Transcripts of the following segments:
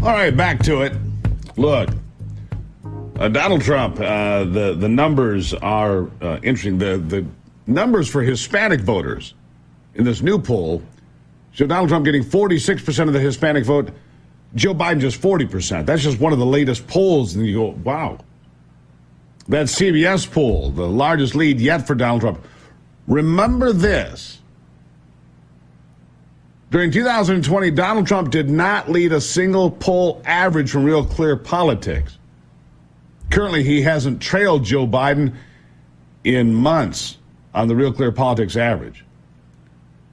All right, back to it. Look, Donald Trump, the numbers are interesting. The numbers for Hispanic voters in this new poll show Donald Trump getting 46% of the Hispanic vote, Joe Biden just 40%. That's just one of the latest polls, and you go, wow. That CBS poll, the largest lead yet for Donald Trump. Remember this. During 2020, Donald Trump did not lead a single poll average from Real Clear Politics. Currently, he hasn't trailed Joe Biden in months on the Real Clear Politics average.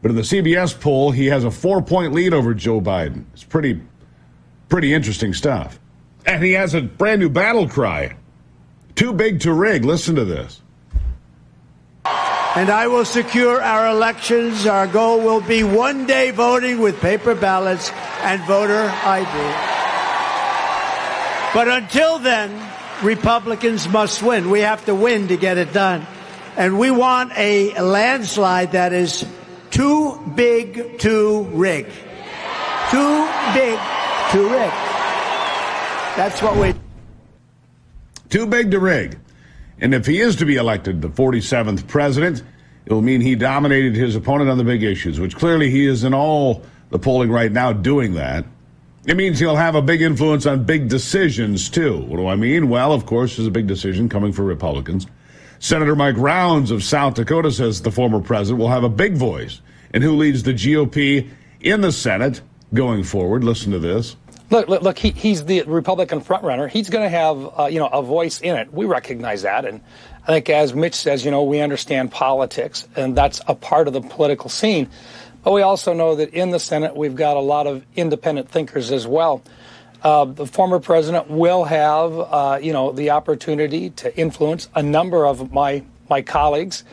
But in the CBS poll, he has a 4-point lead over Joe Biden. It's pretty interesting stuff. And he has a brand new battle cry. Too big to rig. Listen to this. And I will secure our elections. Our goal will be one-day voting with paper ballots and voter ID. But until then, Republicans must win. We have to win to get it done. And we want a landslide that is too big to rig. Too big to rig. That's what we... Too big to rig. And if he is to be elected the 47th president, it will mean he dominated his opponent on the big issues, which clearly he is in all the polling right now doing that. It means he'll have a big influence on big decisions, too. What do I mean? Well, of course, there's a big decision coming for Republicans. Senator Mike Rounds of South Dakota says the former president will have a big voice in who leads the GOP in the Senate going forward. Listen to this. Look, he's the Republican frontrunner. He's going to have, a voice in it. We recognize that. And I think, as Mitch says, we understand politics, and that's a part of the political scene. But we also know that in the Senate, we've got a lot of independent thinkers as well. The former president will have, the opportunity to influence a number of my colleagues.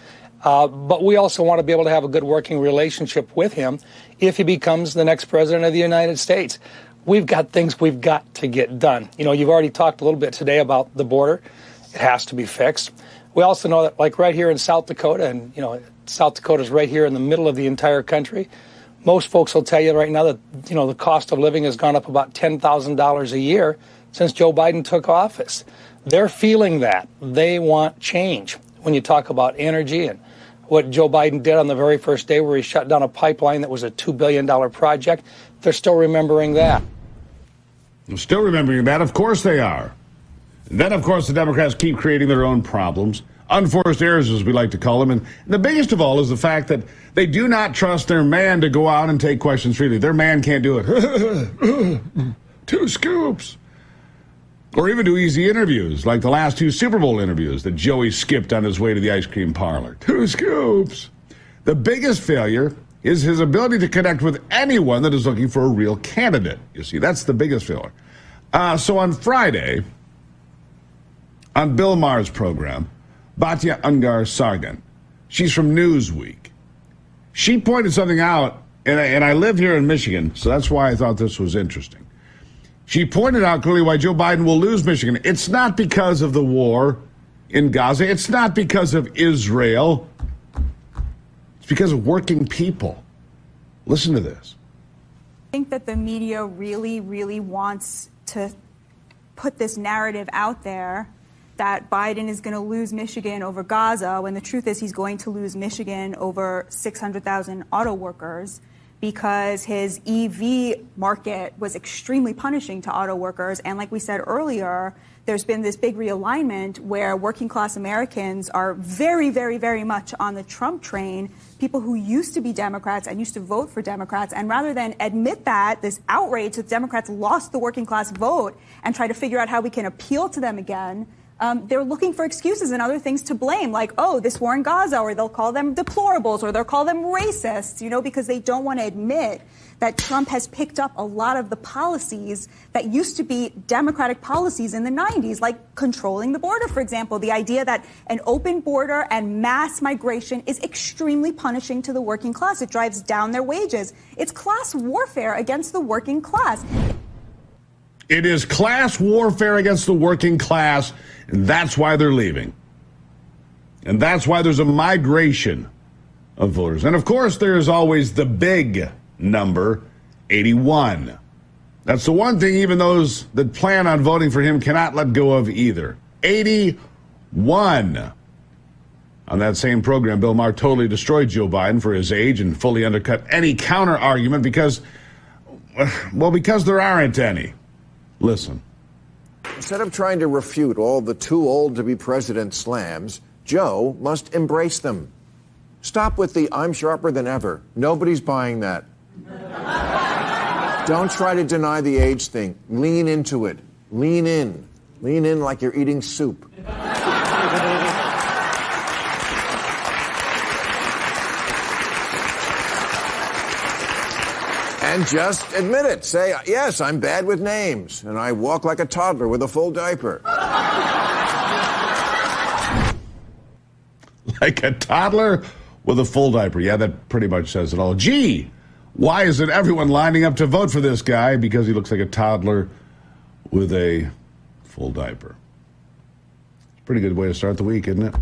But we also want to be able to have a good working relationship with him if he becomes the next president of the United States. We've got things we've got to get done. You've already talked a little bit today about the border. It has to be fixed. We also know that, like right here in South Dakota, and, South Dakota's right here in the middle of the entire country, most folks will tell you right now that, the cost of living has gone up about $10,000 a year since Joe Biden took office. They're feeling that. They want change. When you talk about energy and what Joe Biden did on the very first day where he shut down a pipeline that was a $2 billion project, they're still remembering that. I'm still remembering that. Of course they are. Then, of course, the Democrats keep creating their own problems. Unforced errors, as we like to call them. And the biggest of all is the fact that they do not trust their man to go out and take questions freely. Their man can't do it. 2 scoops. Or even do easy interviews, like the last 2 Super Bowl interviews that Joey skipped on his way to the ice cream parlor. 2 scoops. The biggest failure is his ability to connect with anyone that is looking for a real candidate. You see, that's the biggest failure. So on Friday, on Bill Maher's program, Batya Ungar-Sargon, she's from Newsweek. She pointed something out, and I live here in Michigan, so that's why I thought this was interesting. She pointed out clearly why Joe Biden will lose Michigan. It's not because of the war in Gaza. It's not because of Israel. It's because of working people. Listen to this. I think that the media really, really wants to put this narrative out there that Biden is going to lose Michigan over Gaza, when the truth is he's going to lose Michigan over 600,000 auto workers, because his EV market was extremely punishing to auto workers. And like we said earlier, there's been this big realignment where working class Americans are very, very, very much on the Trump train, people who used to be Democrats and used to vote for Democrats. And rather than admit that, this outrage that Democrats lost the working class vote and try to figure out how we can appeal to them again, they're looking for excuses and other things to blame, like, oh, this war in Gaza, or they'll call them deplorables, or they'll call them racists, because they don't want to admit that Trump has picked up a lot of the policies that used to be Democratic policies in the 90s, like controlling the border, for example. The idea that an open border and mass migration is extremely punishing to the working class. It drives down their wages. It's class warfare against the working class. It is class warfare against the working class, and that's why they're leaving. And that's why there's a migration of voters. And of course, there's always the big number, 81. That's the one thing even those that plan on voting for him cannot let go of either. 81. On that same program, Bill Maher totally destroyed Joe Biden for his age and fully undercut any counter-argument because there aren't any. Listen. Instead of trying to refute all the too old to be president slams, Joe must embrace them. Stop with the I'm sharper than ever. Nobody's buying that. Don't try to deny the age thing. Lean into it. Lean in. Lean in like you're eating soup. And just admit it. Say, yes, I'm bad with names, and I walk like a toddler with a full diaper. Like a toddler with a full diaper. Yeah, that pretty much says it all. Gee, why isn't everyone lining up to vote for this guy? Because he looks like a toddler with a full diaper. Pretty good way to start the week, isn't it?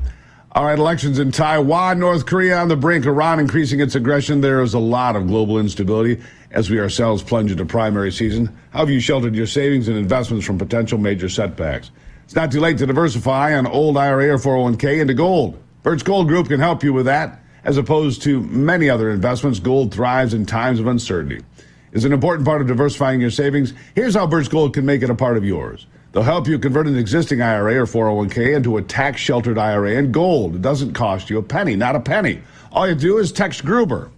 All right, elections in Taiwan, North Korea on the brink, Iran increasing its aggression. There is a lot of global instability as we ourselves plunge into primary season. How have you sheltered your savings and investments from potential major setbacks? It's not too late to diversify an old IRA or 401k into gold. Birch Gold Group can help you with that. As opposed to many other investments, gold thrives in times of uncertainty. It's an important part of diversifying your savings. Here's how Birch Gold can make it a part of yours. They'll help you convert an existing IRA or 401k into a tax-sheltered IRA in gold. It doesn't cost you a penny, not a penny. All you do is text Gruber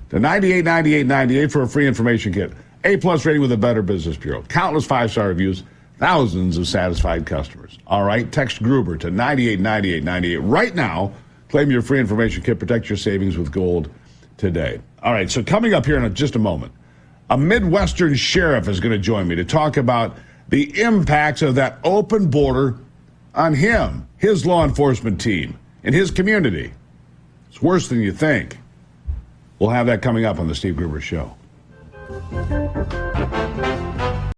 to 989898 for a free information kit. A-plus rating with the Better Business Bureau. Countless five-star reviews, thousands of satisfied customers. All right, text Gruber to 989898 right now. Claim your free information kit. Protect your savings with gold today. All right, so coming up here in just a moment, a Midwestern sheriff is going to join me to talk about the impacts of that open border on him, his law enforcement team, and his community. It's worse than you think. We'll have that coming up on the Steve Gruber Show.